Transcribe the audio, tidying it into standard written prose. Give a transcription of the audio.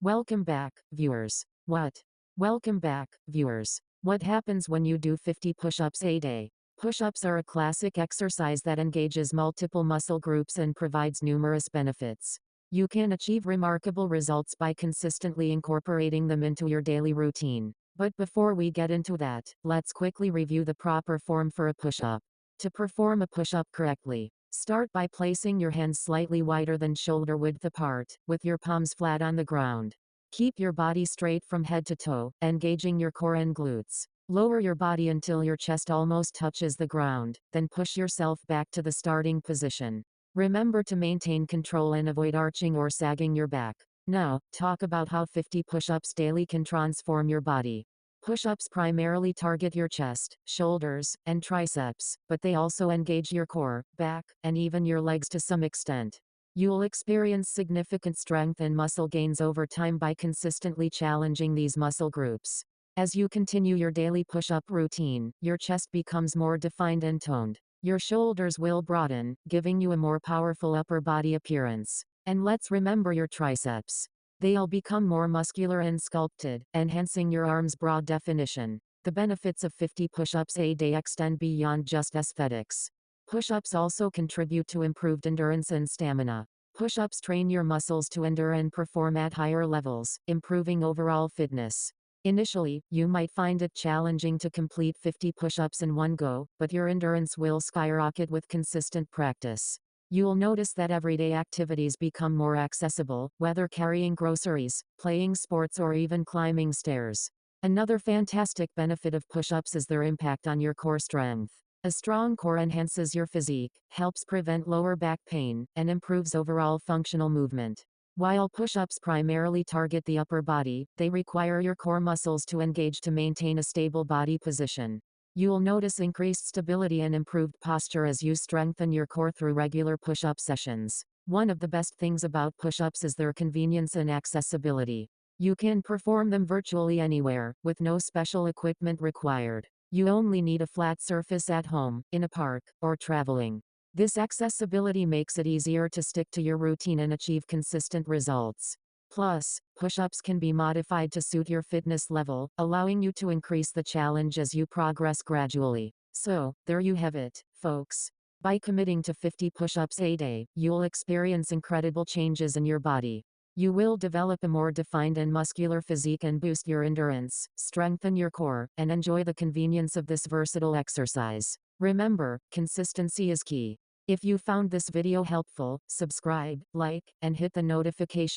Welcome back, viewers. Welcome back, viewers. What happens when you do 50 push-ups a day? Push-ups are a classic exercise that engages multiple muscle groups and provides numerous benefits. You can achieve remarkable results by consistently incorporating them into your daily routine. But before we get into that, let's quickly review the proper form for a push-up. To perform a push-up correctly, start by placing your hands slightly wider than shoulder width apart, with your palms flat on the ground. Keep your body straight from head to toe, engaging your core and glutes. Lower your body until your chest almost touches the ground, then push yourself back to the starting position. Remember to maintain control and avoid arching or sagging your back. Now, talk about how 50 push-ups daily can transform your body. Push-ups primarily target your chest, shoulders, and triceps, but they also engage your core, back, and even your legs to some extent. You'll experience significant strength and muscle gains over time by consistently challenging these muscle groups. As you continue your daily push-up routine, your chest becomes more defined and toned. Your shoulders will broaden, giving you a more powerful upper body appearance. And let's remember your triceps. They'll become more muscular and sculpted, enhancing your arms' broad definition. The benefits of 50 push-ups a day extend beyond just aesthetics. Push-ups also contribute to improved endurance and stamina. Push-ups train your muscles to endure and perform at higher levels, improving overall fitness. Initially, you might find it challenging to complete 50 push-ups in one go, but your endurance will skyrocket with consistent practice. You'll notice that everyday activities become more accessible, whether carrying groceries, playing sports, or even climbing stairs. Another fantastic benefit of push-ups is their impact on your core strength. A strong core enhances your physique, helps prevent lower back pain, and improves overall functional movement. While push-ups primarily target the upper body, they require your core muscles to engage to maintain a stable body position. You'll notice increased stability and improved posture as you strengthen your core through regular push-up sessions. One of the best things about push-ups is their convenience and accessibility. You can perform them virtually anywhere, with no special equipment required. You only need a flat surface at home, in a park, or traveling. This accessibility makes it easier to stick to your routine and achieve consistent results. Plus, push-ups can be modified to suit your fitness level, allowing you to increase the challenge as you progress gradually. So, there you have it, folks. By committing to 50 push-ups a day, you'll experience incredible changes in your body. You will develop a more defined and muscular physique and boost your endurance, strengthen your core, and enjoy the convenience of this versatile exercise. Remember, consistency is key. If you found this video helpful, subscribe, like, and hit the notification